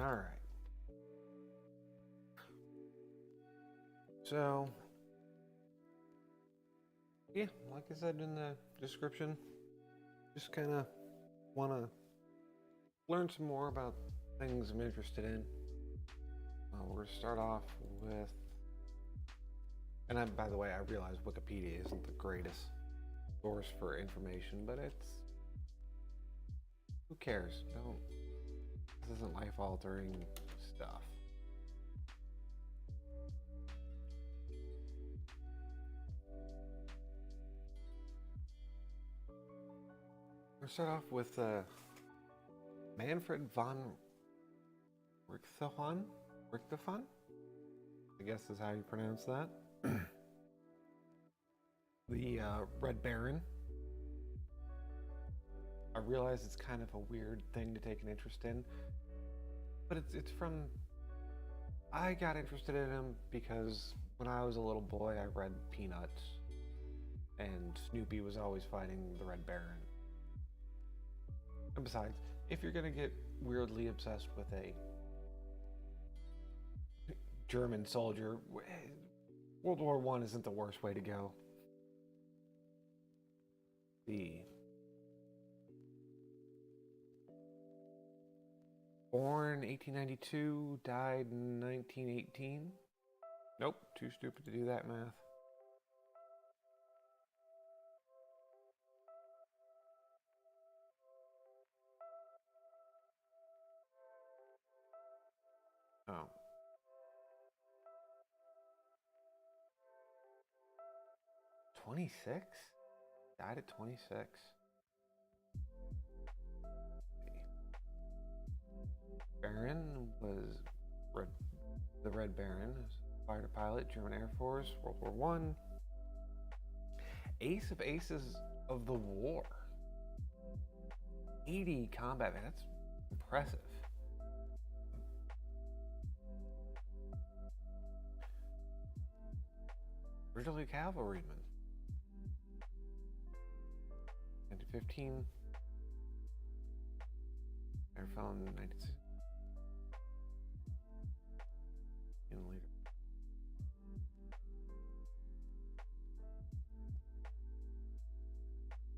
All right. So, yeah, like I said in the description, just kind of want to learn some more about things I'm interested in. We're going to start off with, by the way, I realize Wikipedia isn't the greatest source for information, but who cares? This isn't life altering stuff. We'll start off with Manfred von Richthofen? Richthofen? I guess is how you pronounce that. The Red Baron. I realize it's kind of a weird thing to take an interest in, but it's from. I got interested in him because when I was a little boy, I read Peanuts, and Snoopy was always fighting the Red Baron. And besides, if you're gonna get weirdly obsessed with a German soldier, World War I isn't the worst way to go. Born 1892, died in 1918. Nope, too stupid to do that math. Oh. '26? Died at 26. Baron was the Red Baron, fighter pilot, German Air Force, World War One. Ace of Aces of the War. 80 combat, man, that's impressive. Originally a cavalryman. 1915. Air found in 1960. And later.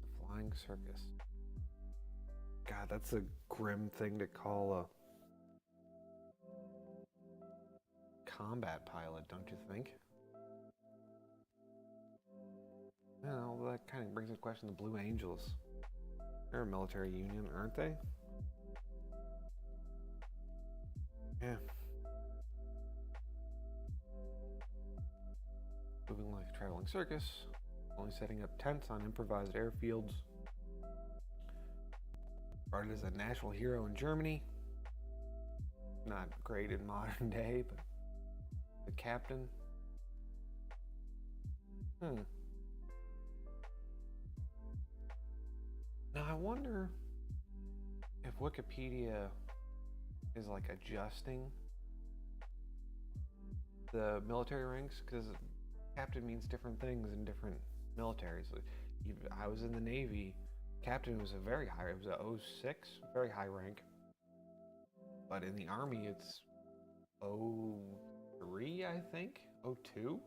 The Flying Circus. God, that's a grim thing to call a combat pilot, don't you think? Well, that kind of brings into question the Blue Angels. They're a military union, aren't they? Yeah. Moving like a traveling circus, only setting up tents on improvised airfields. Started as a national hero in Germany. Not great in modern day, but the captain. Now I wonder if Wikipedia is like adjusting the military ranks, because captain means different things in different militaries. I was in the Navy. Captain was a very high. It was a 06, very high rank. But in the Army, it's 03, I think, 02.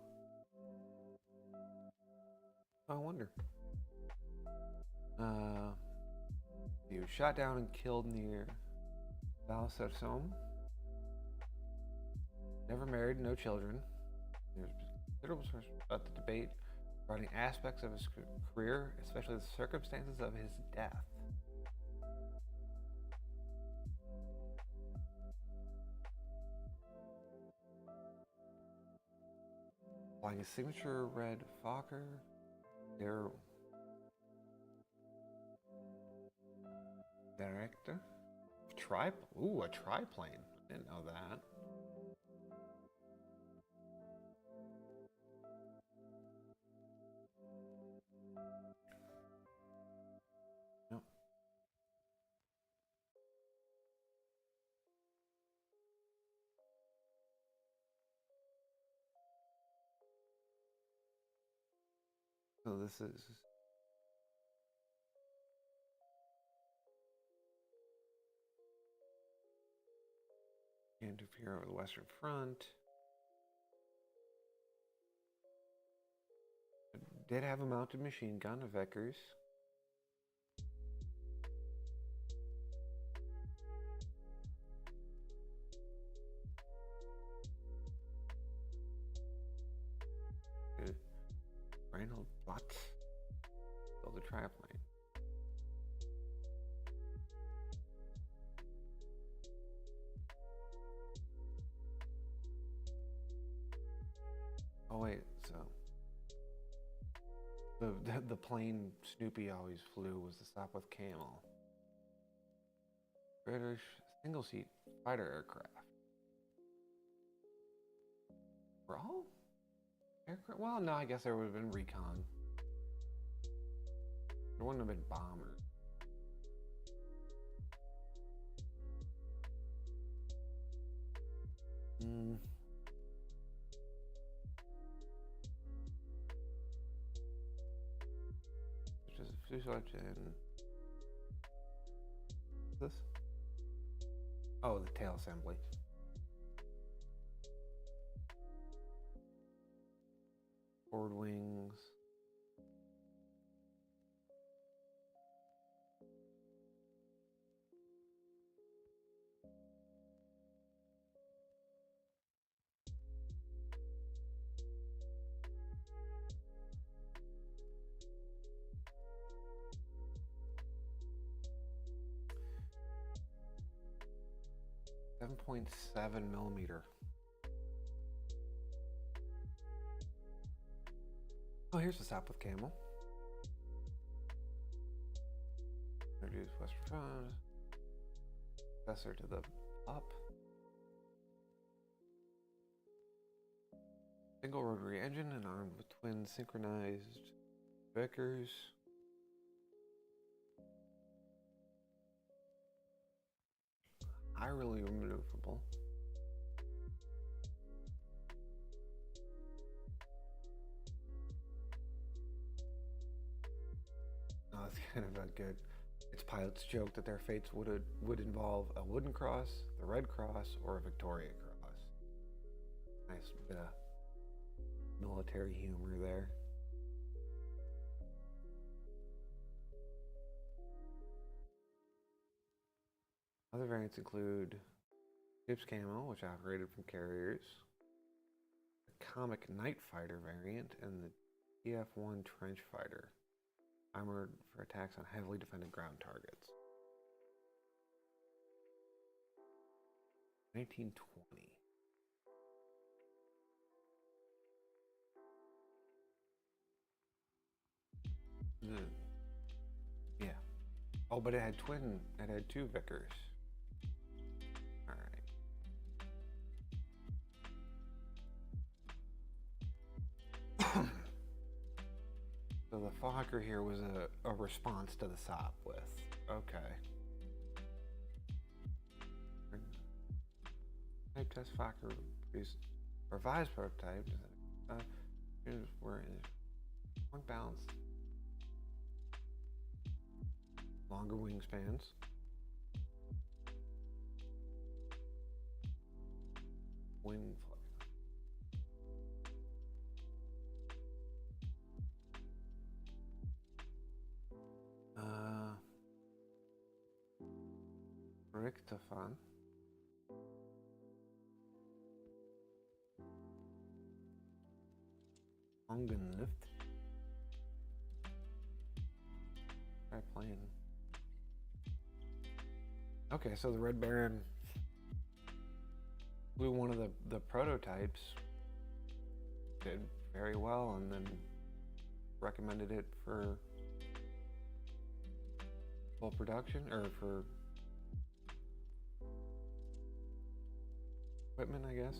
I wonder. He was shot down and killed near Val-sur-Somme. Never married, no children. There's considerable source about the debate regarding aspects of his career, especially the circumstances of his death. Flying his signature red Fokker. Director? A triplane. I didn't know that. Nope. So this is interfere over the Western Front. It did have a mounted machine gun, a Vickers. Reinhold Plot. Build a triplane. Oh wait, so the plane Snoopy always flew was the Sopwith Camel. British single-seat fighter aircraft. Were all aircraft? Well, no, I guess there would have been recon. There wouldn't have been bombers. Just a fuselage and this? Oh, the tail assembly. Forward wings. .7 millimeter. Oh, here's the Sopwith Camel. Introduce Western Front. Successor to the up. Single rotary engine and armed with twin synchronized Vickers. Highly maneuverable. Oh, it's kind of a good. Its pilots joke that their fates would involve a wooden cross, the Red Cross, or a Victoria Cross. Nice bit of military humor there. Other variants include Ship's Camo, which operated from carriers, the Comic Night Fighter variant, and the TF-1 Trench Fighter, armored for attacks on heavily defended ground targets. 1920. Yeah. Oh, but it had two Vickers. So the Fokker here was a response to the Sopwith. Okay. Type test Fokker produced revised prototype. Were in balance. Longer wingspans. Wing flex. Richtofan. Ongenlift. Try playing. Okay, so the Red Baron flew one of the prototypes, did very well, and then recommended it for full production, or for equipment, I guess.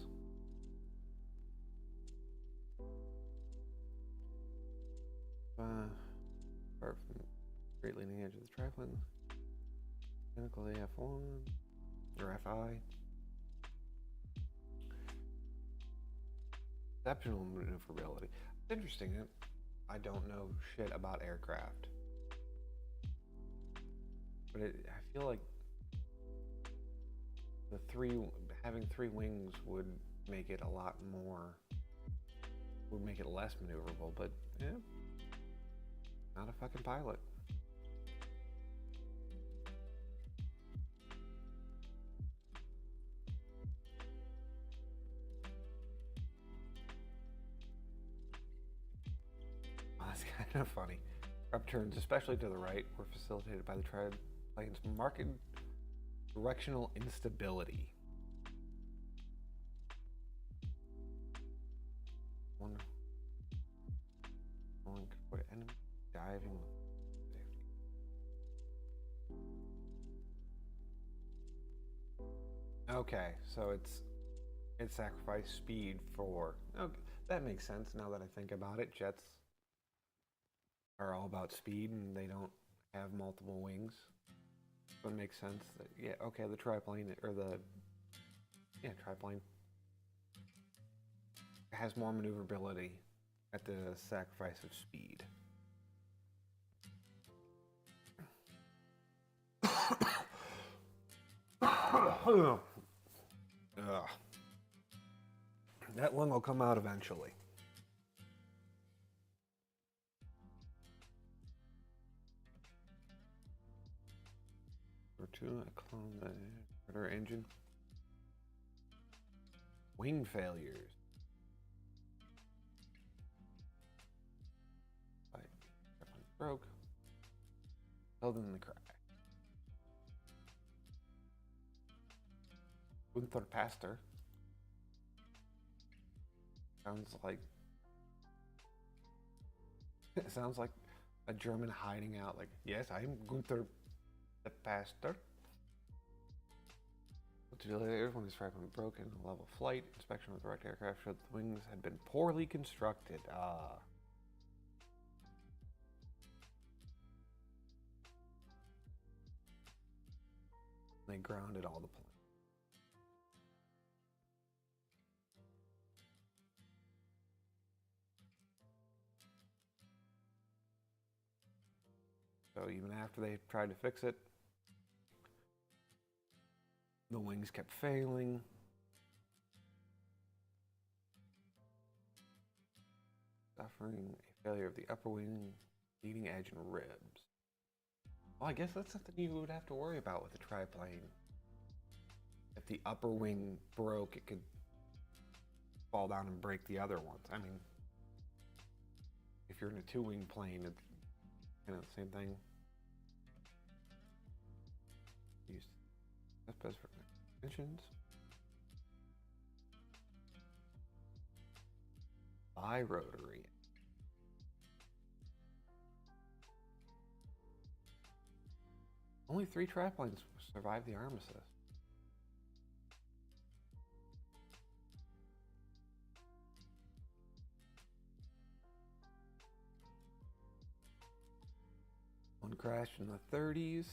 Apart from great leading edge of the triplane, identical AF1 or FI. Exceptional maneuverability. It's interesting. I don't know shit about aircraft, but I feel like the three having 3 wings would make it a lot more, would make it less maneuverable, but yeah, not a fucking pilot. Oh, that's kind of funny. Upturns, especially to the right, were facilitated by the triplane's marked directional instability. Wonder what enemy diving with safety. Okay, so it sacrificed speed for. Okay, that makes sense now that I think about it. Jets are all about speed, and they don't have multiple wings. So it makes sense that, yeah, okay, the triplane or the triplane has more maneuverability at the sacrifice of speed. That one will come out eventually. Number 2, I clone the rudder engine. Wing failures. Broke. Held in the crash. Gunther Pastor. Sounds like a German hiding out. Like, yes, I'm Gunther the Pastor. 2 days later, when his fragment broke in a level flight, inspection of the wrecked aircraft showed the wings had been poorly constructed. They grounded all the planes. So even after they tried to fix it, the wings kept failing. Suffering a failure of the upper wing, leading edge, and ribs. Well, I guess that's something you would have to worry about with a triplane. If the upper wing broke, it could fall down and break the other ones. I mean, if you're in a 2-wing plane, it's kind of the same thing. Use that's best for extensions. Bi-rotary. Only 3 triplanes survived the armistice. One crashed in the 30s.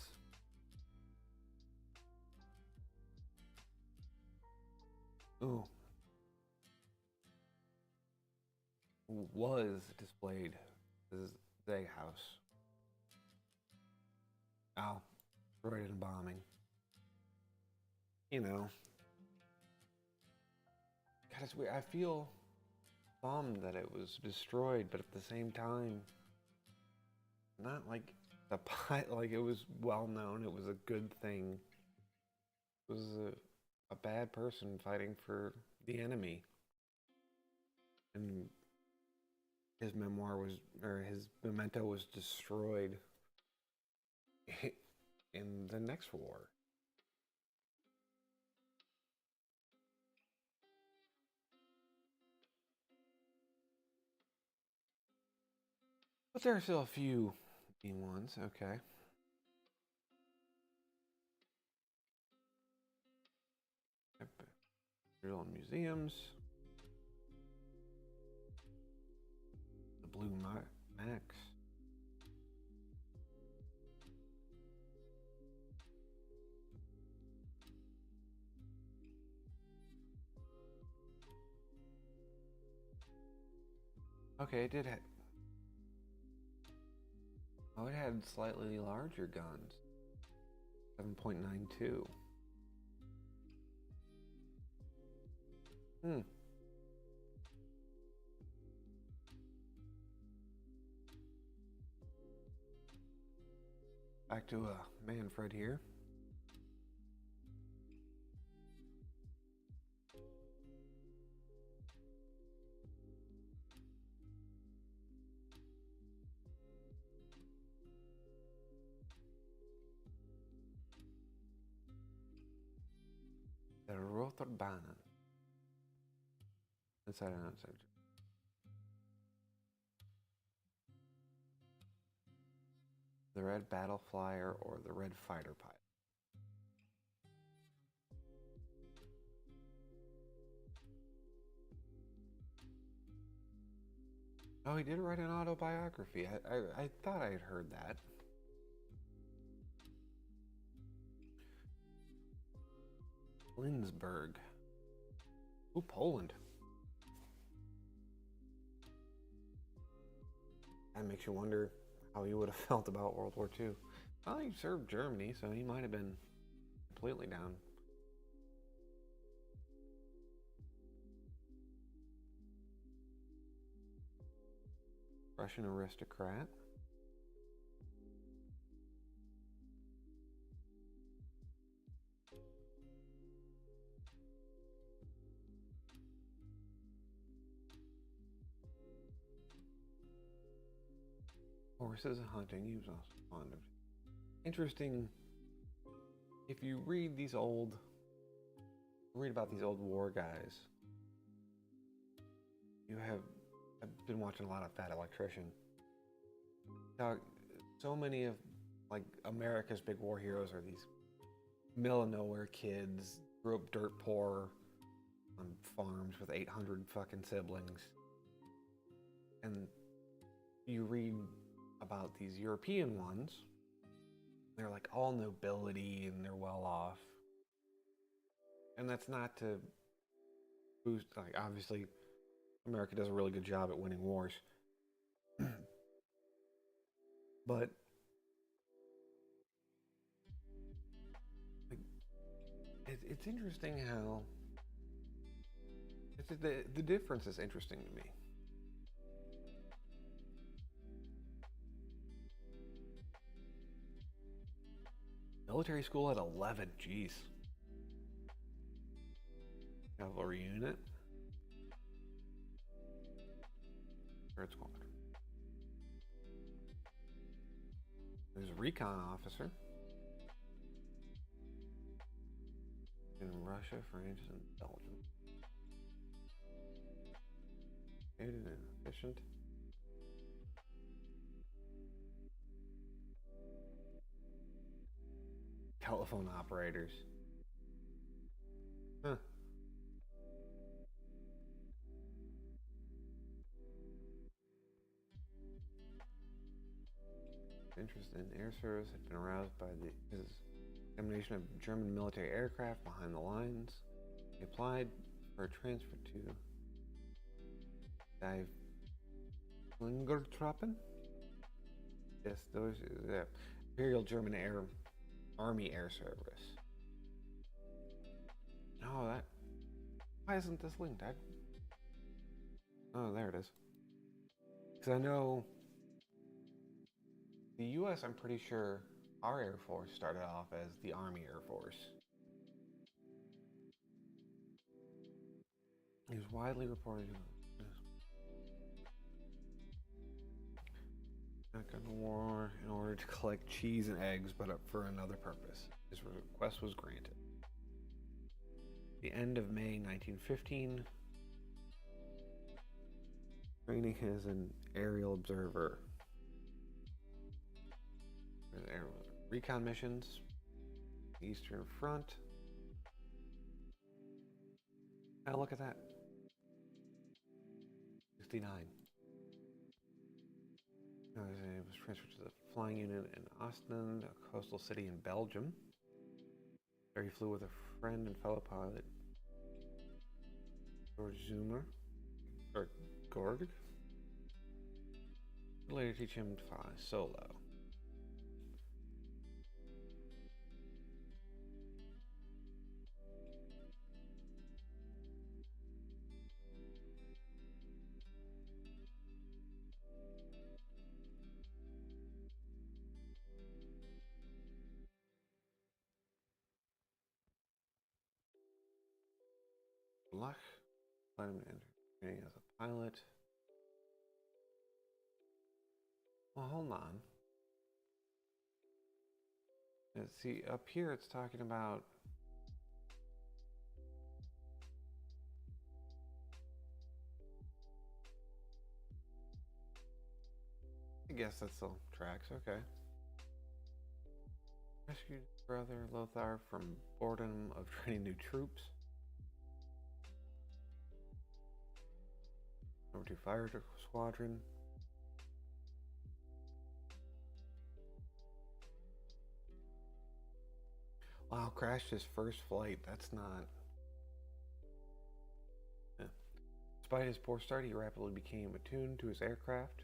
Ooh. Was displayed as Zay House. Oh, destroyed in bombing. You know. God, it's weird. I feel bummed that it was destroyed, but at the same time, not like the pilot, like it was well known, it was a good thing. It was a bad person fighting for the enemy. And his memoir was, or his memento was destroyed in the next war. But there are still a few mean ones, okay. Little museums. The Blue Max. Okay, it did have. Oh, it had slightly larger guns. 7.92. Hmm. Back to Manfred here. The Rotorbanen. Inside and outside. The red battle flyer or the red fighter pilot. Oh, he did write an autobiography. I thought I had heard that. Lindsberg. Ooh, Poland. That makes you wonder how he would have felt about World War II. Well, he served Germany, so he might have been completely down. Russian aristocrat. Horses and hunting, he was also fond of. Interesting, if you read about these old war guys, I've been watching a lot of Fat Electrician. Now, so many of, like, America's big war heroes are these middle of nowhere kids, grew up dirt poor on farms with 800 fucking siblings. And you read about these European ones, they're like all nobility and they're well off. And that's not to boost, like, obviously America does a really good job at winning wars. But like, it's interesting how the difference is interesting to me. Military school at 11, jeez. Cavalry unit. Third squad. There's a recon officer. In Russia, France, and Belgium. Educated and efficient. Telephone operators. Huh. Interest in air service had been aroused by his examination of German military aircraft behind the lines. He applied for a transfer to Die Fliegertruppen. Yes, those the Imperial German Army Air Service. Oh, that. Why isn't this linked? Oh, there it is. Because I know the U.S., I'm pretty sure our Air Force started off as the Army Air Force. He was widely reported not going to war in order to collect cheese and eggs, but for another purpose. His request was granted. The end of May 1915, training as an aerial observer. Recon missions, Eastern Front. Now look at that. 69. It was transferred to the flying unit in Ostend, a coastal city in Belgium. There he flew with a friend and fellow pilot, George Zoomer, or Gorg. He'd later teach him to fly solo. luck. Let him enter training as a pilot. Well, hold on. Let's see, up here it's talking about I guess that's the tracks, okay. Rescued brother Lothar from boredom of training new troops. Number 2 Fire Squadron. Wow, crashed his first flight. That's not... Yeah. Despite his poor start, he rapidly became attuned to his aircraft.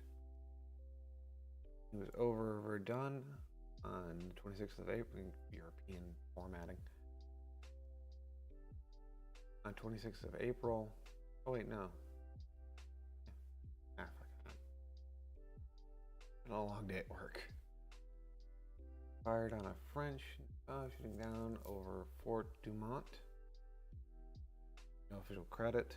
He was overdone on the 26th of April, European formatting. On 26th of April, oh wait, no. Africa. Been a long day at work. Fired on a French shooting down over Fort Dumont. No official credit.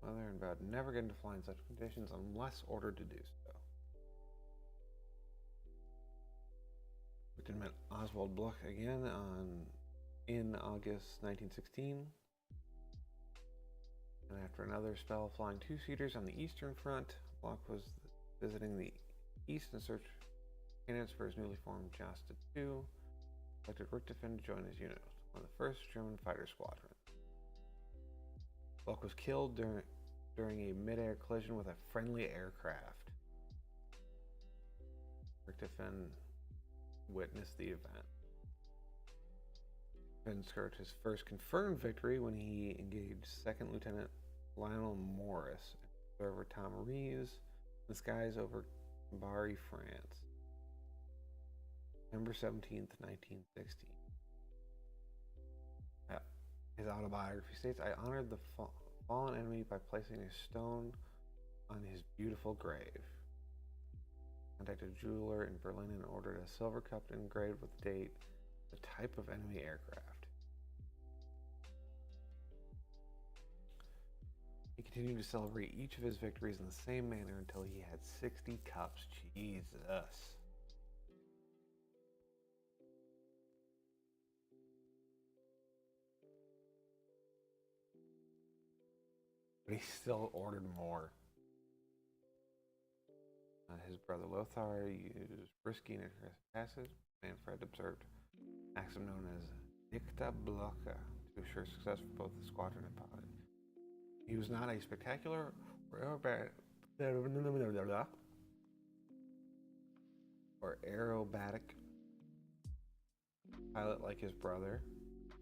Mother and vowed never get to fly in such conditions unless ordered to do so. Lieutenant Oswald Bluch again in August 1916. And after another spell flying two-seaters on the Eastern Front, Bluch was visiting the East in search of candidates for his newly formed Jasta II. Selected Richthofen to join his unit, one of the first German fighter squadron. Bluch was killed during a mid-air collision with a friendly aircraft. Richthofen witnessed the event. Richthofen scored his first confirmed victory when he engaged Second Lieutenant Lionel Morris and observer Tom Reeves in the skies over Bari, France. November 17th, 1916. His autobiography states, I honored the fallen enemy by placing a stone on his beautiful grave. Contacted a jeweler in Berlin and ordered a silver cup engraved with the date, the type of enemy aircraft. He continued to celebrate each of his victories in the same manner until he had 60 cups. Jesus. But he still ordered more. His brother Lothar used risky and aggressive passes. Manfred observed acts known as Dicta Blocka to assure success for both the squadron and pilot. He was not a spectacular or aerobatic pilot like his brother,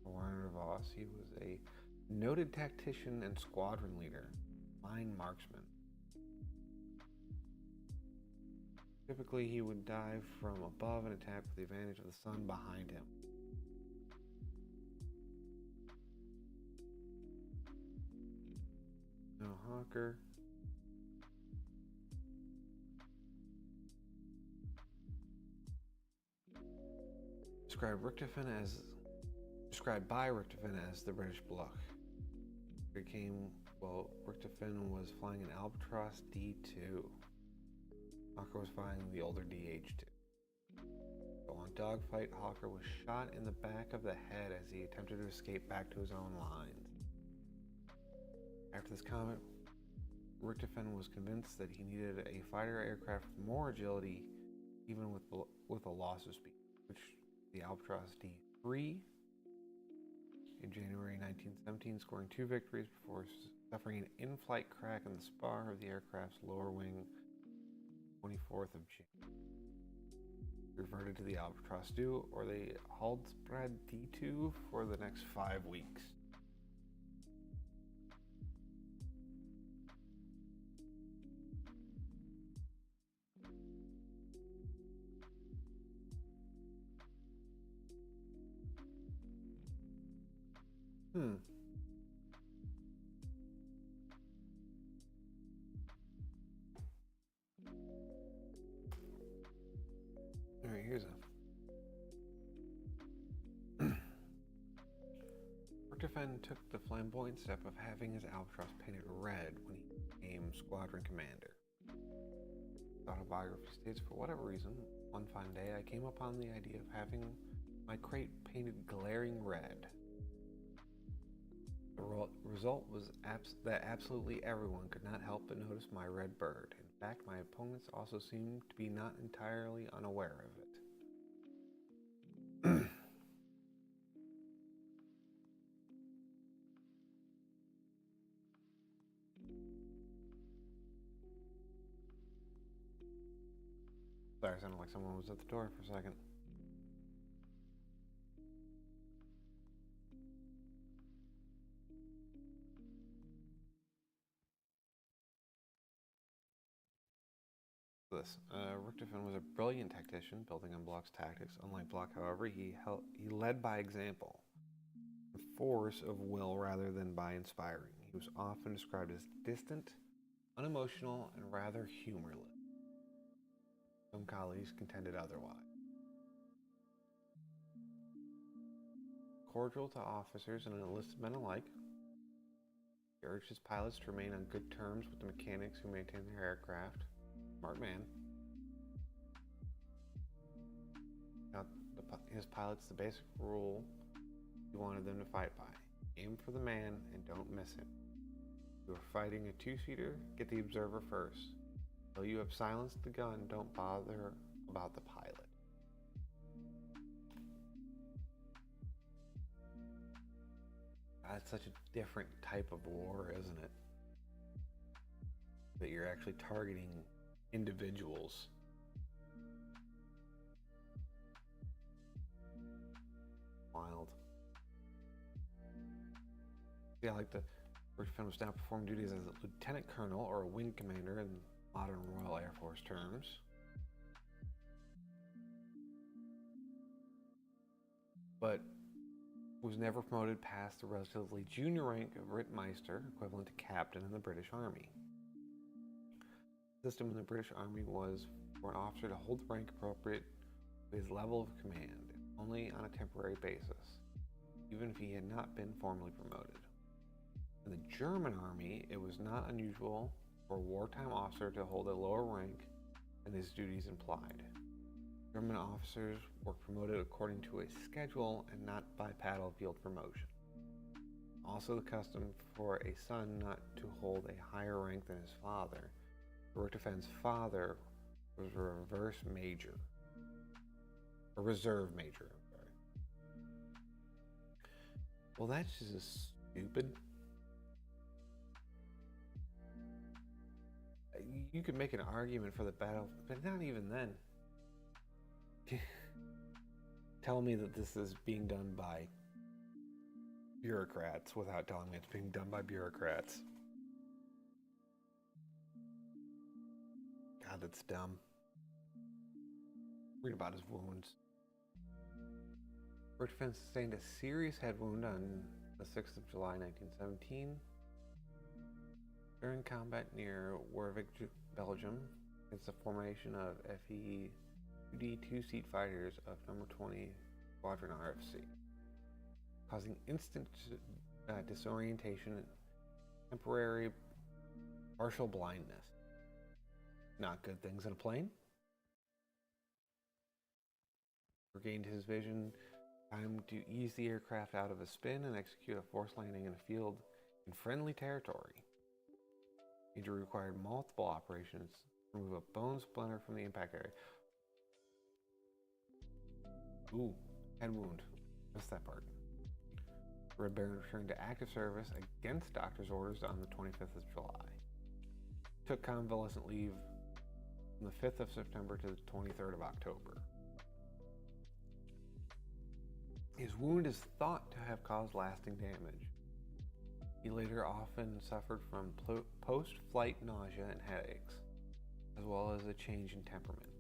Werner Voss. He was a noted tactician and squadron leader, line marksman. Typically, he would dive from above and attack with the advantage of the sun behind him. No Hawker. Described by Richthofen as the British Bluch. Richthofen was flying an Albatross D2. Hawker was flying the older DH2. So on dogfight, Hawker was shot in the back of the head as he attempted to escape back to his own lines. After this comment, Richthofen was convinced that he needed a fighter aircraft with more agility, even with a loss of speed, which the Albatross D3 in January 1917, scoring 2 victories before suffering an in-flight crack in the spar of the aircraft's lower wing 24th of June. Reverted to the Albatross II or the Haldsbrad D2 for the next 5 weeks. Alright, here's a Richtofen took the flamboyant step of having his albatross painted red when he became squadron commander. The autobiography states, for whatever reason, one fine day I came upon the idea of having my crate painted glaring red. The result was that absolutely everyone could not help but notice my red bird. In fact, my opponents also seemed to be not entirely unaware of it. Sorry, it sounded like someone was at the door for a second. Richtofen was a brilliant tactician, building on Bloch's tactics. Unlike Bloch, however, he led by example, a force of will rather than by inspiring. He was often described as distant, unemotional, and rather humorless. Some colleagues contended otherwise. Cordial to officers and enlisted men alike, he urged his pilots to remain on good terms with the mechanics who maintained their aircraft. Smart man. Now, his pilots the basic rule he wanted them to fight by. Aim for the man and don't miss him. If you are fighting a two-seater, get the observer first. Until you have silenced the gun, don't bother about the pilot. That's such a different type of war, isn't it? That you're actually targeting individuals. Wild. Yeah, like the Richtofen was now performing duties as a lieutenant colonel or a wing commander in modern Royal Air Force terms. But was never promoted past the relatively junior rank of Rittmeister, equivalent to captain in the British Army. The system in the British Army was for an officer to hold the rank appropriate to his level of command, only on a temporary basis, even if he had not been formally promoted. In the German Army, it was not unusual for a wartime officer to hold a lower rank than his duties implied. German officers were promoted according to a schedule and not by battlefield promotion. Also the custom for a son not to hold a higher rank than his father. Richtofen's father was a reserve major. I'm sorry. Well, that's just stupid. You could make an argument for the battle, but not even then. Tell me that this is being done by bureaucrats without telling me it's being done by bureaucrats. God, that's dumb. Read about his wounds. Richtofen sustained a serious head wound on the 6th of July 1917 during combat near Wervik, Belgium, against the formation of FE-2D two-seat fighters of number 20 Squadron RFC, causing instant disorientation and temporary partial blindness. Not good things in a plane. Regained his vision, time to ease the aircraft out of a spin and execute a forced landing in a field in friendly territory. Major required multiple operations to remove a bone splinter from the impact area. Ooh, head wound. Missed that part. Red Baron returned to active service against doctor's orders on the 25th of July. Took convalescent leave from the 5th of September to the 23rd of October. His wound is thought to have caused lasting damage. He later often suffered from post-flight nausea and headaches, as well as a change in temperament.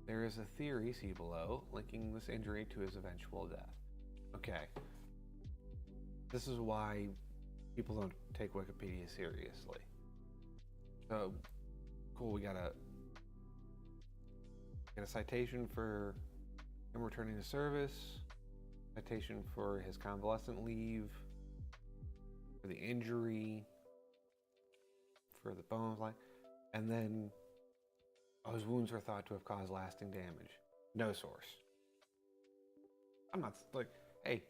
There is a theory, see below, linking this injury to his eventual death. Okay. This is why people don't take Wikipedia seriously. So, cool, we got a citation for him returning to service, citation for his convalescent leave, for the injury, for the bone fly, and then his wounds are thought to have caused lasting damage. No source. I'm not like, hey,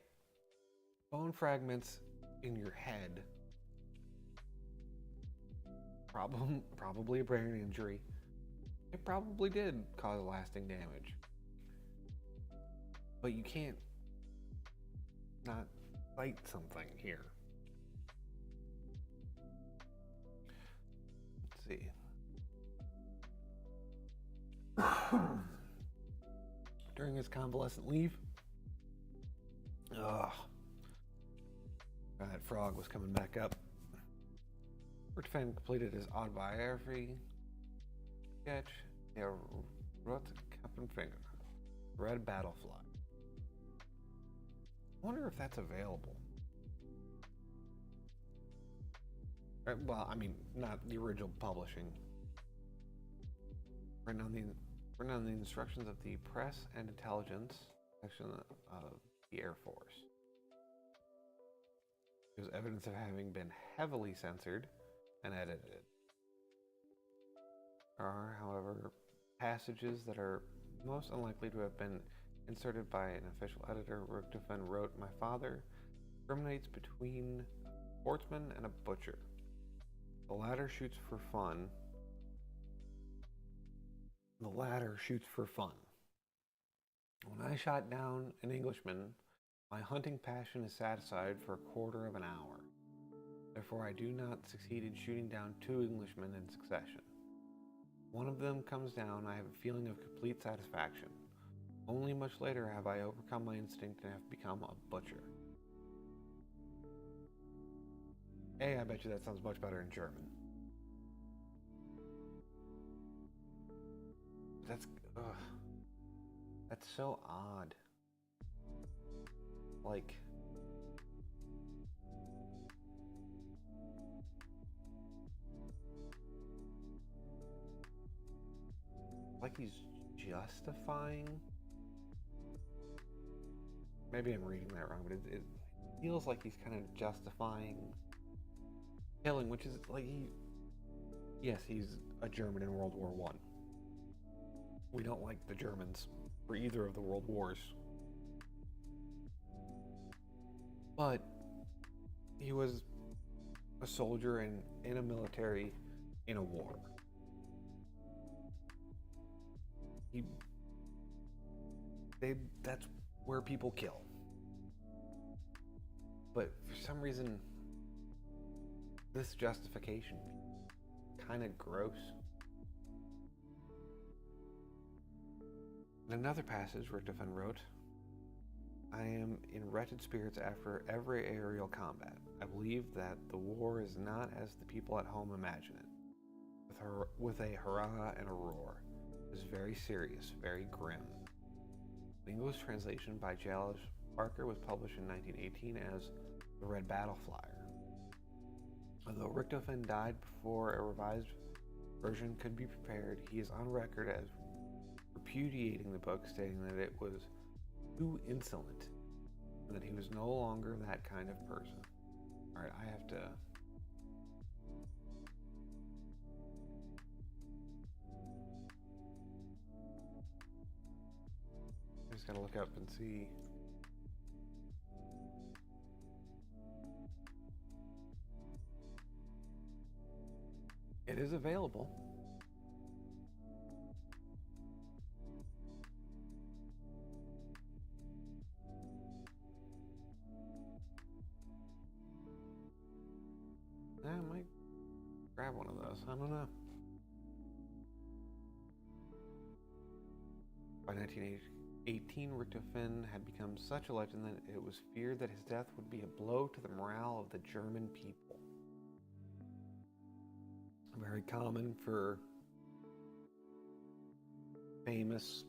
bone fragments in your head, probably a brain injury. It probably did cause lasting damage. But you can't not cite something here. Let's see. During his convalescent leave, that frog was coming back up. Rutfan completed his autobiography sketch, Der Rote Kappenfinger, Red Battlefly. I wonder if that's available. Well, I mean, not the original publishing. Written on the instructions of the Press and Intelligence section of the Air Force. There's evidence of having been heavily censored and edited. There are, however, passages that are most unlikely to have been inserted by an official editor. Richtofen wrote, "My father discriminates between a sportsman and a butcher. The latter shoots for fun. When I shot down an Englishman, my hunting passion is satisfied for a quarter of an hour. Therefore, I do not succeed in shooting down 2 Englishmen in succession. One of them comes down, I have a feeling of complete satisfaction. Only much later have I overcome my instinct and have become a butcher." Hey, I bet you that sounds much better in German. That's so odd. Like, he's justifying. Maybe I'm reading that wrong, but it feels like he's kind of justifying killing, which is like yes, he's a German in World War I. We don't like the Germans for either of the world wars. But he was a soldier in a military in a war. That's where people kill. But for some reason, this justification kind of gross. In another passage, Richtofen wrote, "I am in wretched spirits after every aerial combat. I believe that the war is not as the people at home imagine it, with a hurrah and a roar. It is very serious, very grim." The English translation by Jalish Barker was published in 1918 as The Red Battleflyer. Although Richtofen died before a revised version could be prepared, he is on record as repudiating the book, stating that it was too insolent and that he was no longer that kind of person. Alright, I just gotta look up and see. It is available. I might grab one of those. I don't know. By 1918, Richtofen had become such a legend that it was feared that his death would be a blow to the morale of the German people. Very common for famous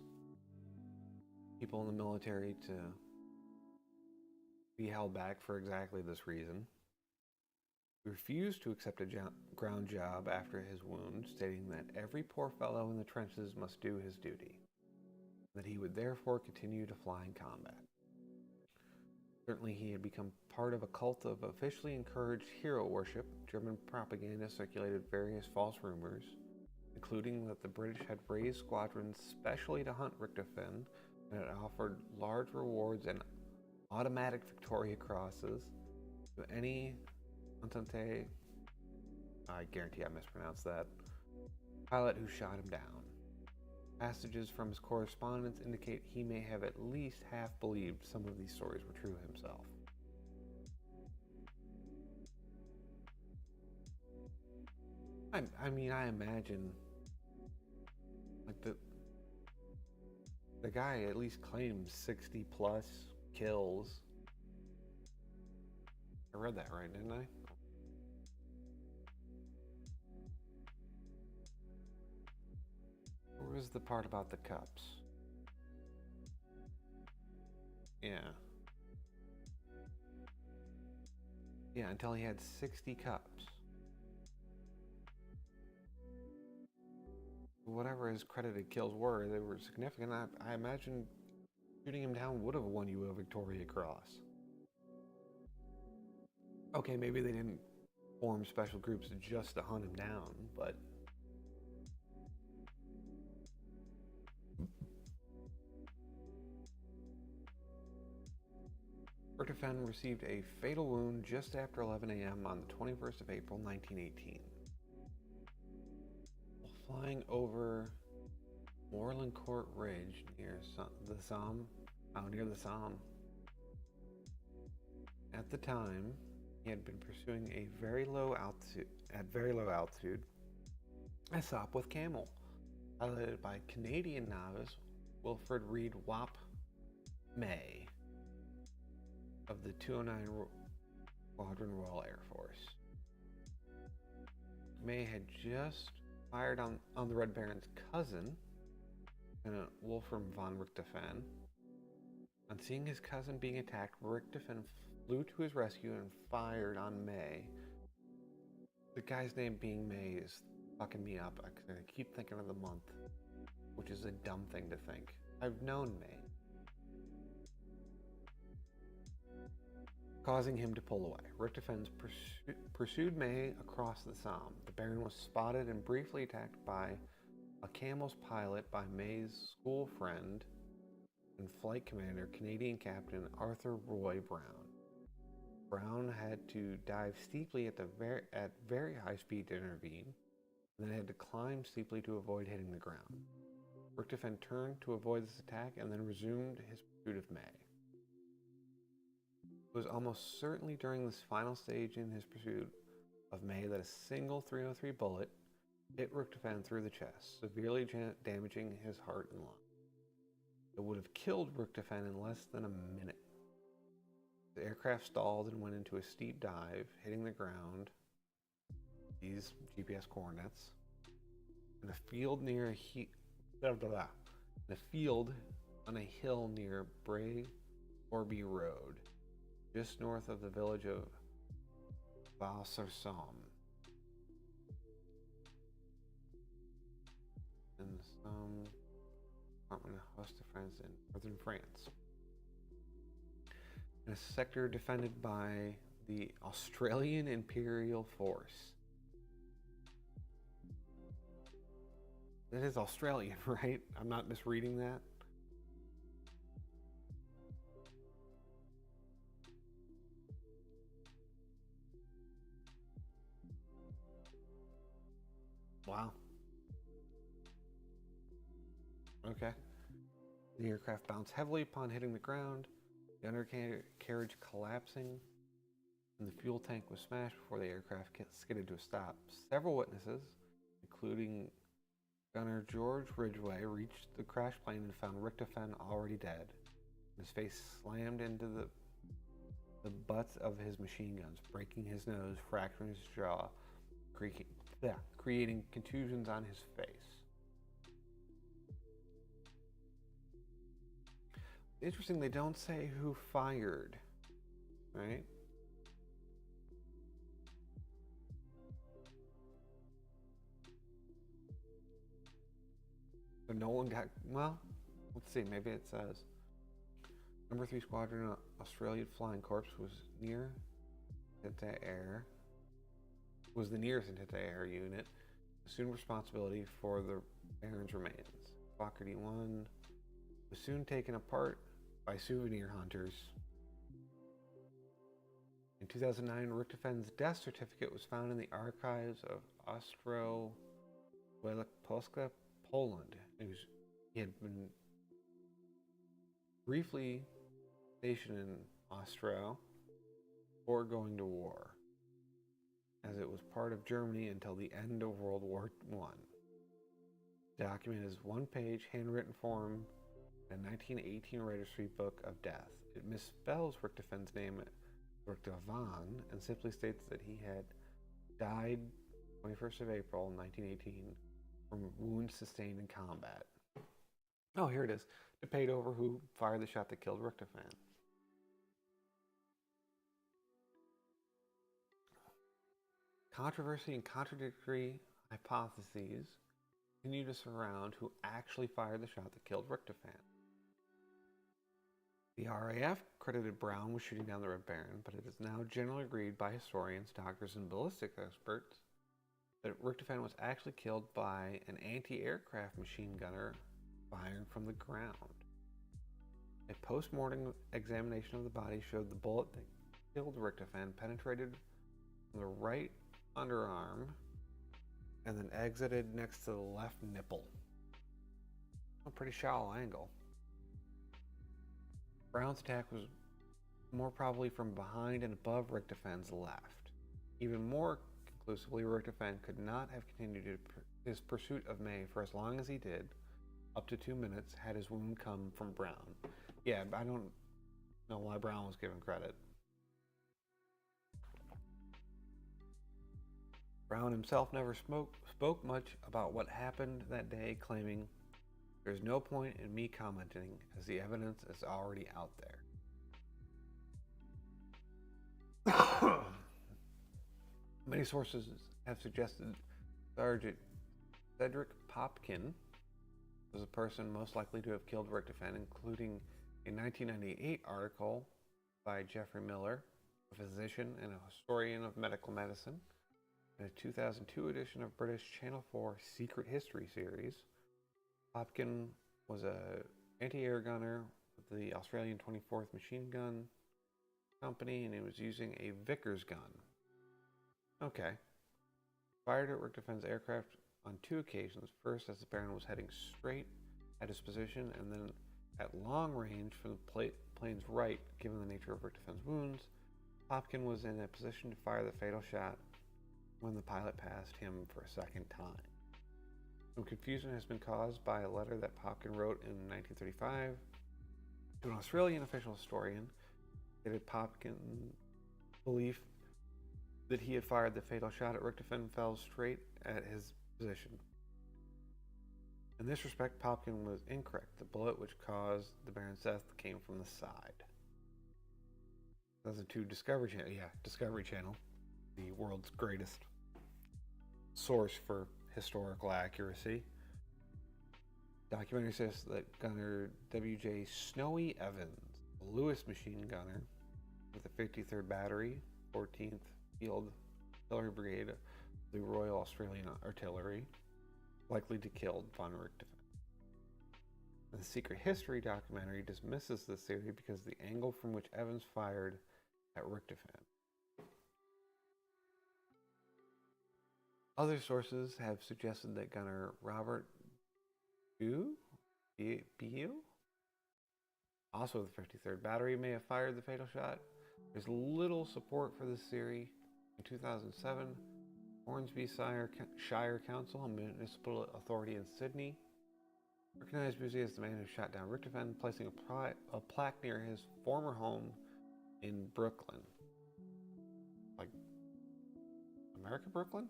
people in the military to be held back for exactly this reason. He refused to accept a ground job after his wound, stating that every poor fellow in the trenches must do his duty. that he would therefore continue to fly in combat. Certainly he had become part of a cult of officially encouraged hero worship. German propaganda circulated various false rumors, including that the British had raised squadrons specially to hunt Richtofen and had offered large rewards and automatic Victoria Crosses to any Entente, I guarantee I mispronounced that, pilot who shot him down. Passages from his correspondence indicate he may have at least half believed some of these stories were true himself. I mean, I imagine like the guy at least claims 60 plus kills. I read that right, didn't I? Where was the part about the cups? Yeah. Yeah, until he had 60 cups. Whatever his credited kills were, they were significant. I imagine shooting him down would have won you a Victoria Cross. Okay, maybe they didn't form special groups just to hunt him down, but Richtofen received a fatal wound just after 11 a.m. on the 21st of April, 1918. While flying over Moorlancourt Ridge near the Somme. At the time, he had been pursuing a very low altitude, a stop with camel, piloted by Canadian novice Wilfred Reed Wap May of the 209 Squadron Royal Air Force. May had just fired on the Red Baron's cousin, Lieutenant Wolfram von Richtofen. On seeing his cousin being attacked, Richtofen flew to his rescue and fired on May. The guy's name being May is fucking me up. I keep thinking of the month, which is a dumb thing to think. I've known May. Causing him to pull away. Richtofen pursued May across the Somme. The Baron was spotted and briefly attacked by a camel's pilot by May's school friend and flight commander, Canadian Captain Arthur Roy Brown. Brown had to dive steeply at very high speed to intervene, and then had to climb steeply to avoid hitting the ground. Richtofen turned to avoid this attack and then resumed his pursuit of May. It was almost certainly during this final stage in his pursuit of May that a single .303 bullet hit Richtofen through the chest, severely damaging his heart and lung. It would have killed Richtofen in less than a minute. The aircraft stalled and went into a steep dive, hitting the ground, these GPS coordinates, in a field near on a hill near Bray Orby Road, just north of the village of Val-sur-Somme, in some department of Host de France in northern France, in a sector defended by the Australian Imperial Force. It is Australian, right? I'm not misreading that. Wow. Okay. The aircraft bounced heavily upon hitting the ground, the undercarriage collapsing, and the fuel tank was smashed before the aircraft skidded to a stop. Several witnesses, including Gunner George Ridgway, reached the crash plane and found Richtofen already dead, his face slammed into the butts of his machine guns, breaking his nose, fracturing his jaw, creating contusions on his face. Interesting, they don't say who fired, right? So no one got, well, Let's see, maybe it says Number 3 Squadron Australian Flying Corps was the nearest anti-air unit, assumed responsibility for the Baron's remains. Fokker D1 was soon taken apart by souvenir hunters. In 2009, Richtofen death certificate was found in the archives of Ostrowiecpolska, Poland. He had been briefly stationed in Ostro before going to war, as it was part of Germany until the end of World War I. The document is one-page, handwritten form in a 1918 registry book of death. It misspells Richtofen's name Richtovan and simply states that he had died 21st of April 1918 from wounds sustained in combat. Oh, here it is. Debate over who fired the shot that killed Richtofen. Controversy and contradictory hypotheses continue to surround who actually fired the shot that killed Richtofen. The RAF credited Brown with shooting down the Red Baron, but it is now generally agreed by historians, doctors, and ballistic experts that Richtofen was actually killed by an anti-aircraft machine gunner firing from the ground. A post-mortem examination of the body showed the bullet that killed Richtofen penetrated the right underarm and then exited next to the left nipple. A pretty shallow angle. Brown's attack was more probably from behind and above Richtofen's left. Even more conclusively, Richtofen could not have continued his pursuit of May for as long as he did, up to 2 minutes, had his wound come from Brown. Yeah, I don't know why Brown was given credit. Brown himself never spoke much about what happened that day, claiming, "There's no point in me commenting, as the evidence is already out there." Many sources have suggested Sergeant Cedric Popkin was the person most likely to have killed Richtofen, including a 1998 article by Jeffrey Miller, a physician and a historian of medical medicine, and a 2002 edition of British Channel 4 Secret History series. Popkin was an anti-air gunner with the Australian 24th Machine Gun Company, and he was using a Vickers gun. Okay. Fired at Richtofen's aircraft on 2 occasions, first as the Baron was heading straight at his position, and then at long range from the plane's right, given the nature of Richtofen's wounds. Popkin was in a position to fire the fatal shot when the pilot passed him for a second time. Some confusion has been caused by a letter that Popkin wrote in 1935 to an Australian official historian, stated Popkin's belief that he had fired the fatal shot at Richtofen fell straight at his position. In this respect, Popkin was incorrect. The bullet which caused the Baron's death came from the side. 2002 Discovery Channel. Yeah, Discovery Channel, the world's greatest source for historical accuracy. Documentary says that gunner W.J. Snowy Evans, a Lewis machine gunner with the 53rd Battery, 14th Field Artillery Brigade of the Royal Australian Artillery, likely to kill von Richtofen. The Secret History documentary dismisses this theory because of the angle from which Evans fired at Richtofen. Other sources have suggested that gunner Robert Beale, also of the 53rd Battery, may have fired the fatal shot. There's little support for this theory. In 2007, Hornsby Shire Council, a municipal authority in Sydney, recognized Buzy as the man who shot down Richtofen, placing a plaque near his former home in Brooklyn. Like, America, Brooklyn?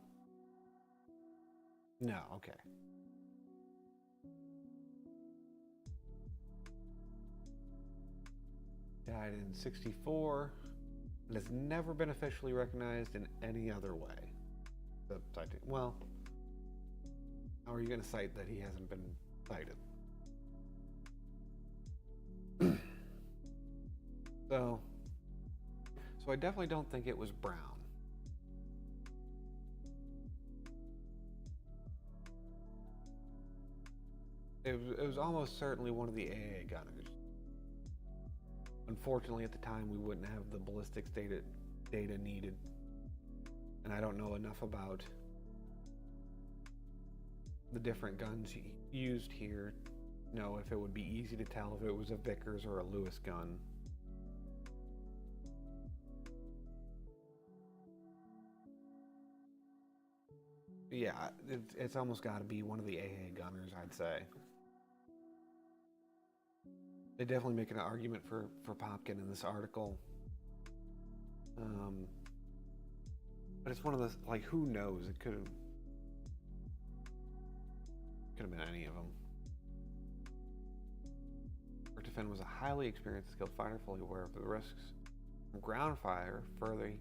No, okay. Died in 1964 and has never been officially recognized in any other way. Well, how are you going to cite that he hasn't been cited? So I definitely don't think it was brown. It was almost certainly one of the AA gunners. Unfortunately, at the time, we wouldn't have the ballistics data needed, and I don't know enough about the different guns used here to know if it would be easy to tell if it was a Vickers or a Lewis gun. Yeah, it's almost got to be one of the AA gunners, I'd say. They definitely make an argument for Popkin in this article. But it's one of those, like, who knows? It could have been any of them. Richtofen was a highly experienced, skilled fighter, fully aware of the risks from ground fire, further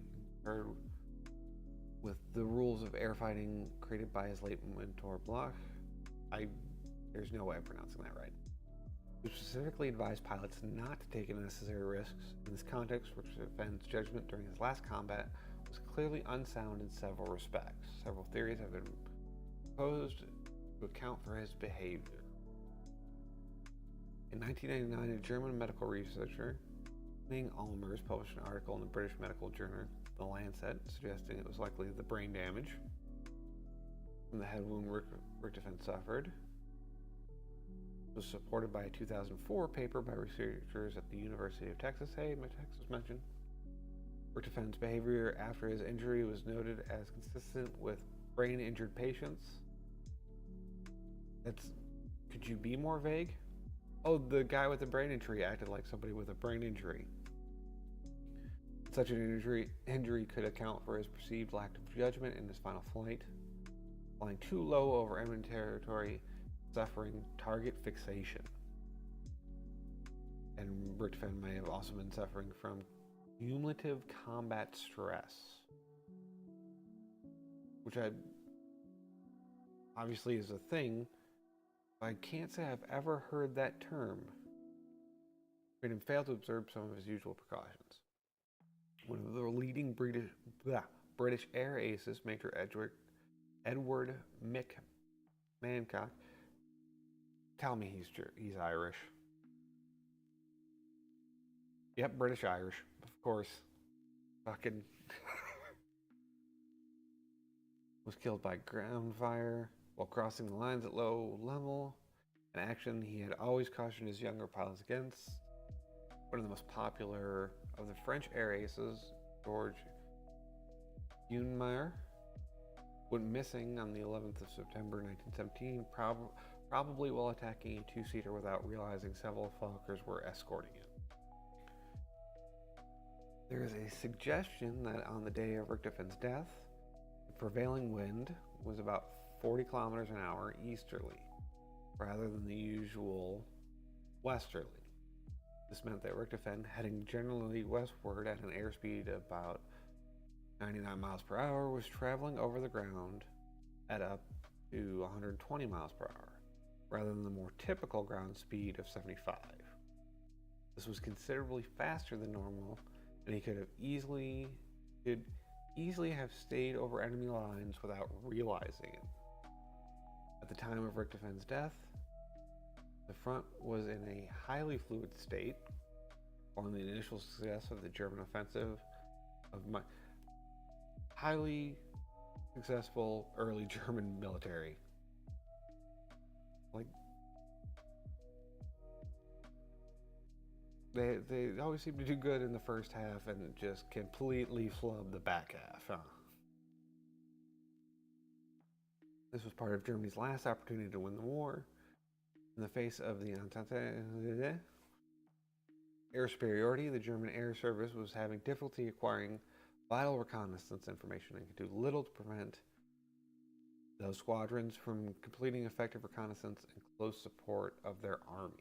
with the rules of air fighting created by his late mentor Bloch. There's no way I'm pronouncing that right. He specifically advised pilots not to take unnecessary risks. In this context, Richtofen's judgment during his last combat was clearly unsound in several respects. Several theories have been proposed to account for his behavior. In 1999, a German medical researcher, Henning Almers, published an article in the British medical journal The Lancet, suggesting it was likely the brain damage from the head wound Richtofen suffered. It was supported by a 2004 paper by researchers at the University of Texas. Hey, my Texas mention. Richtofen's behavior after his injury was noted as consistent with brain-injured patients. Could you be more vague? Oh, the guy with the brain injury acted like somebody with a brain injury. Such an injury could account for his perceived lack of judgment in his final flight, flying too low over enemy territory, suffering target fixation. And Richtofen may have also been suffering from cumulative combat stress, which obviously is a thing, but I can't say I've ever heard that term. Made him fail to observe some of his usual precautions. One of the leading British air aces, Major Edward Mick Mancock. Tell me he's Irish. Yep, British Irish, of course. Fucking was killed by ground fire while crossing the lines at low level, an action he had always cautioned his younger pilots against. One of the most popular of the French air aces, George Unmeyer, went missing on the 11th of September 1917, probably while attacking a two-seater without realizing several Fokkers were escorting it. There is a suggestion that on the day of Richtofen's death, the prevailing wind was about 40 kilometers an hour easterly, rather than the usual westerly. This meant that Richtofen, heading generally westward at an airspeed of about 99 miles per hour, was traveling over the ground at up to 120 miles per hour, rather than the more typical ground speed of 75. This was considerably faster than normal, and he could easily have stayed over enemy lines without realizing it. At the time of Richtofen's death, the front was in a highly fluid state, following the initial success of the German offensive of highly successful early German military. Like, they always seem to do good in the first half and just completely flub the back half, huh? This was part of Germany's last opportunity to win the war. In the face of the Entente air superiority, the German air service was having difficulty acquiring vital reconnaissance information and could do little to prevent those squadrons from completing effective reconnaissance and close support of their armies.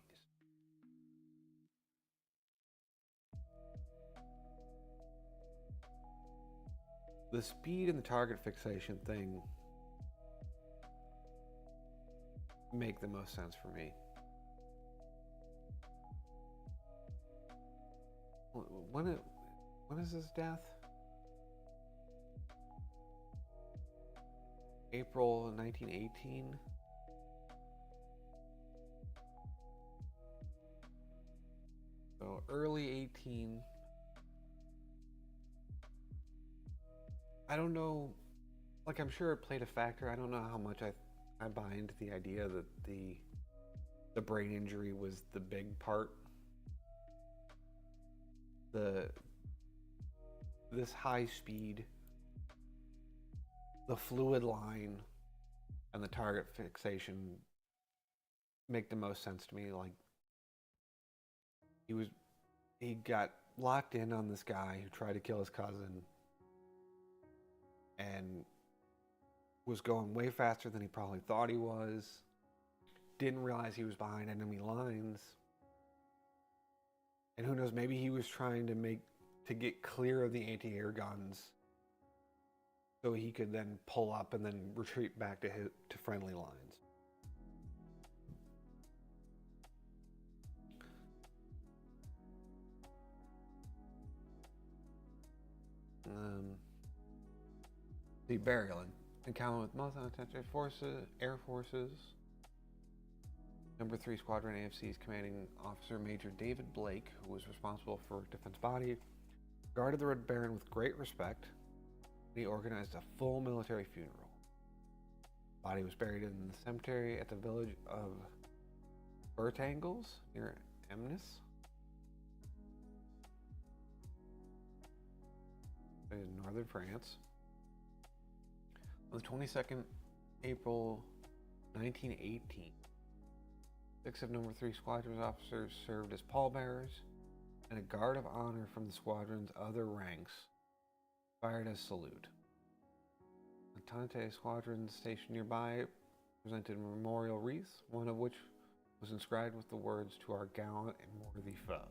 The speed and the target fixation thing make the most sense for me. When is his death? April 1918. So early 18. I don't know. Like, I'm sure it played a factor. I don't know how much I buy into the idea that the brain injury was the big part. This high speed, the fluid line, and the target fixation make the most sense to me. Like, he got locked in on this guy who tried to kill his cousin and was going way faster than he probably thought he was. Didn't realize he was behind enemy lines. And who knows, maybe he was trying to get clear of the anti-air guns so he could then pull up and then retreat back to friendly lines. The burial encounter with most unattached air forces. Number 3 Squadron AFC's commanding officer, Major David Blake, who was responsible for defense body, guarded the Red Baron with great respect, and he organized a full military funeral. The body was buried in the cemetery at the village of Bertangles near Emnes, in northern France. On the 22nd April 1918, 6 of Number 3 Squadron's officers served as pallbearers, and a guard of honor from the squadron's other ranks fired a salute. The Tante Squadron stationed nearby presented memorial wreaths, one of which was inscribed with the words, "To our gallant and worthy foe."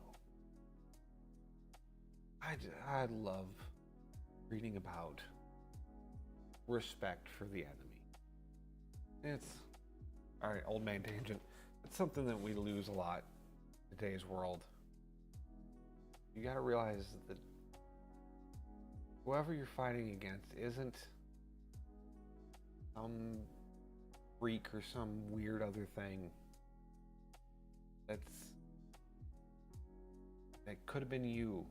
I love reading about respect for the enemy. It's alright, old man tangent. It's something that we lose a lot in today's world. You gotta realize that whoever you're fighting against isn't some freak or some weird other thing that could have been you.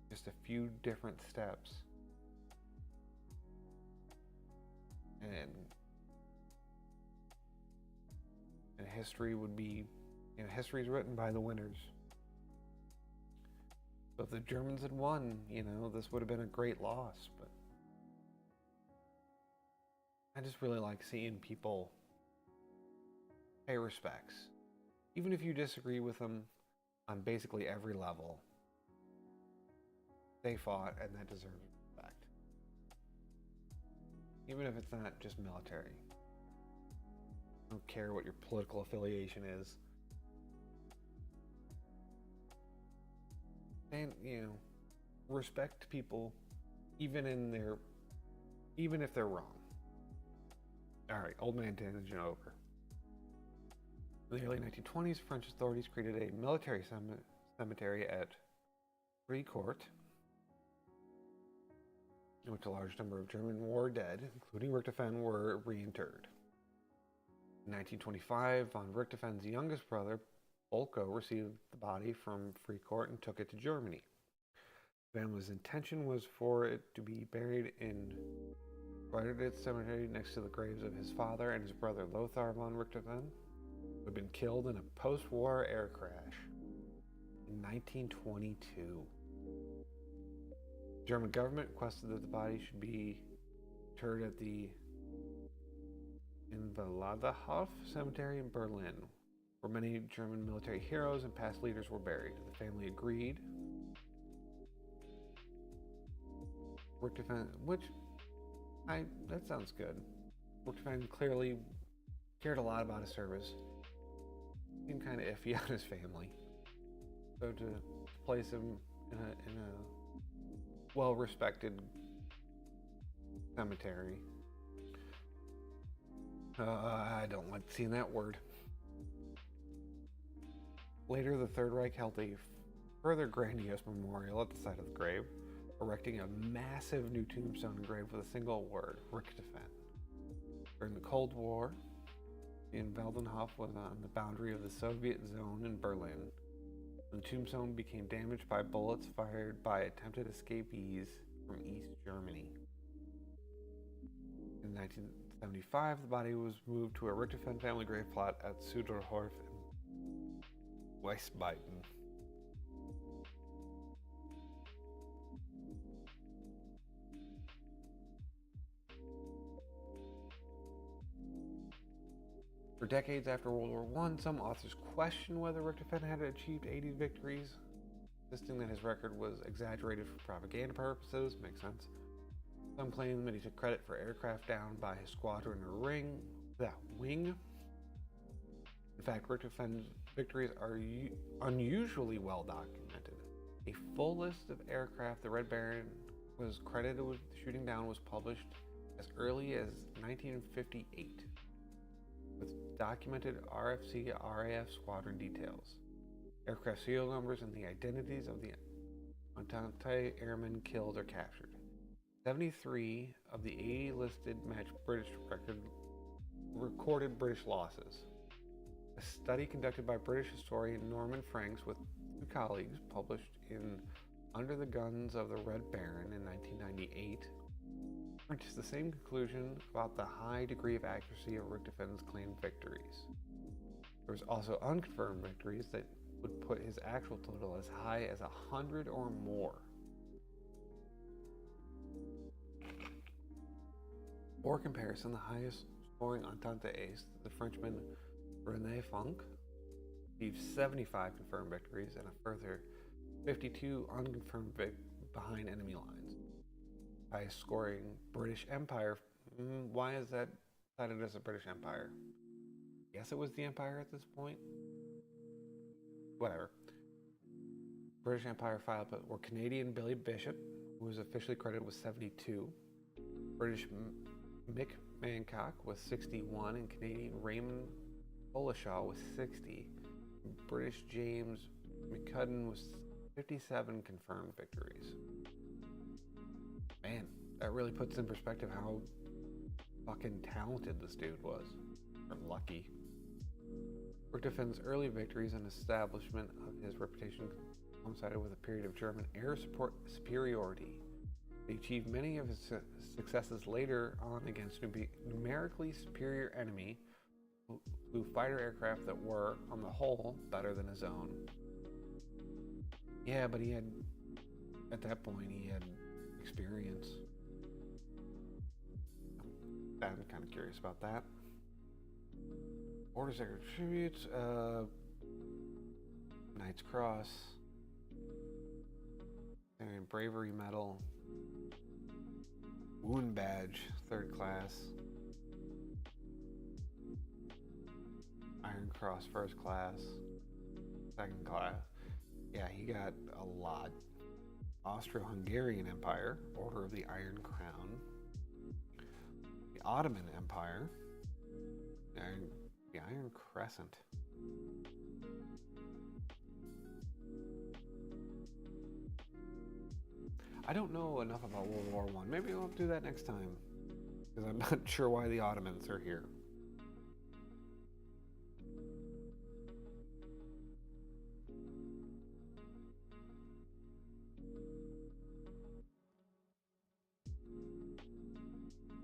Just a few different steps. And history would be, history is written by the winners. So if the Germans had won, this would have been a great loss. But I just really like seeing people pay respects. Even if you disagree with them on basically every level, they fought and that deserves respect. Even if it's not just military. I don't care what your political affiliation is. And, respect people even if they're wrong. Alright, old man tangent over. In the early 1920s, French authorities created a military cemetery at Fricourt, in which a large number of German war dead, including Richtofen, were reinterred. In 1925, von Richthofen's youngest brother, Bolko, received the body from Fricourt and took it to Germany. The family's intention was for it to be buried in Friedrichshain Cemetery next to the graves of his father and his brother Lothar von Richthofen, who had been killed in a post-war air crash in 1922. The German government requested that the body should be interred at the Invalidenhof Cemetery in Berlin, where many German military heroes and past leaders were buried. The family agreed. Richtofen, that sounds good. Richtofen clearly cared a lot about his service. Seemed kind of iffy on his family. So to place him in a well-respected cemetery, I don't like seeing that word. Later, the Third Reich held a further grandiose memorial at the site of the grave, erecting a massive new tombstone engraved with a single word, Richtefen. During the Cold War, the Waldenhof was on the boundary of the Soviet zone in Berlin. The tombstone became damaged by bullets fired by attempted escapees from East Germany. In 1975, the body was moved to a Richtefen family grave plot at Suderhof in Wiesbaden. For decades after World War I, some authors questioned whether Richtefen had achieved 80 victories, insisting that his record was exaggerated for propaganda purposes. Makes sense. Some claim that he took credit for aircraft down by his squadron or wing. In fact, Richtefen's victories are unusually well documented. A full list of aircraft the Red Baron was credited with shooting down was published as early as 1958, with documented RFC RAF squadron details, aircraft serial numbers, and the identities of the Entente airmen killed or captured. 73 of the 80 listed match British recorded British losses. A study conducted by British historian Norman Franks with two colleagues, published in Under the Guns of the Red Baron in 1998, reaches the same conclusion about the high degree of accuracy of Richtefen's claimed victories. There was also unconfirmed victories that would put his actual total as high as 100 or more. For comparison, the highest scoring Entente ace, the Frenchman René Fonck, achieved 75 confirmed victories and a further 52 unconfirmed behind enemy lines. Highest scoring British Empire. Why is that cited as a British Empire? Guess it was the Empire at this point. Whatever. British Empire filed were Canadian Billy Bishop, who was officially credited with 72. British Mick Mancock with 61, and Canadian Raymond Olishaw with 60. British James McCudden with 57 confirmed victories. Man, that really puts in perspective how fucking talented this dude was. Or lucky. Richtefen's early victories and establishment of his reputation coincided with a period of German air superiority. He achieved many of his successes later on against numerically superior enemy who flew fighter aircraft that were, on the whole, better than his own. Yeah, but at that point, he had experience. I'm kind of curious about that. Order Sacred Tributes, Knight's Cross, and Bravery Medal, Wound Badge, 3rd class, Iron Cross, 1st class, 2nd class. Yeah, he got a lot. Austro-Hungarian Empire, Order of the Iron Crown, the Ottoman Empire, the Iron Crescent. I don't know enough about World War I. Maybe we'll do that next time, because I'm not sure why the Ottomans are here.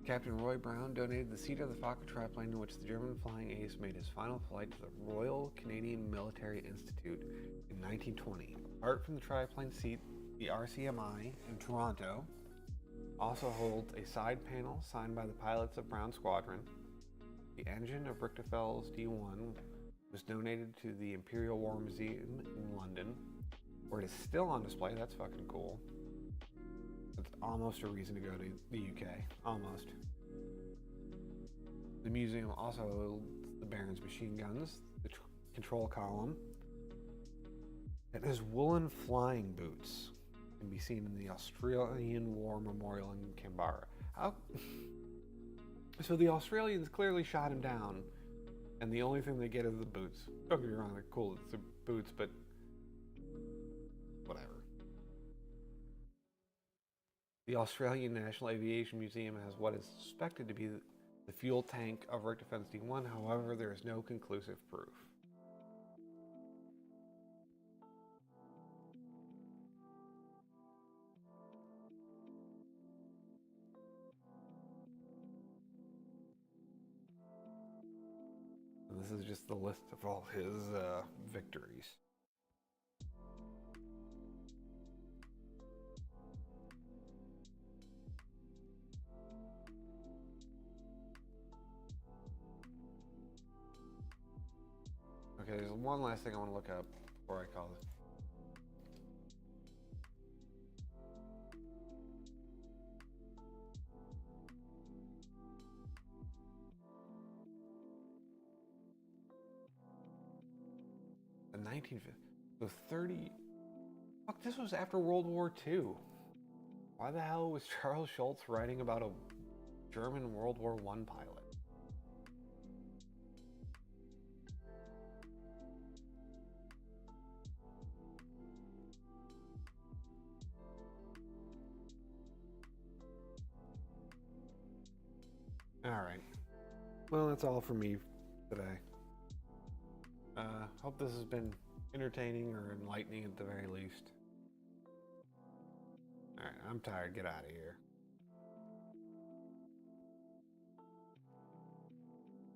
Captain Roy Brown donated the seat of the Fokker triplane in which the German flying ace made his final flight to the Royal Canadian Military Institute in 1920. Apart from the triplane seat, the RCMI in Toronto also holds a side panel signed by the pilots of Brown's squadron. The engine of Richtefel's D1 was donated to the Imperial War Museum in London, where it is still on display. That's fucking cool. It's almost a reason to go to the UK. Almost. The museum also holds the Baron's machine guns, the control column, and his woolen flying boots can be seen in the Australian War Memorial in Canberra. So the Australians clearly shot him down, and the only thing they get is the boots. Don't get me wrong, they're cool, it's the boots, but The Australian National Aviation Museum has what is suspected to be the fuel tank of Rick Defense D1, however, there is no conclusive proof. And this is just the list of all his victories. Okay, there's one last thing I want to look up before I call it. The 1950s. So 30. Fuck, this was after World War II. Why the hell was Charles Schultz writing about a German World War I pilot? Alright. Well, that's all for me today. Hope this has been entertaining or enlightening at the very least. Alright, I'm tired. Get out of here.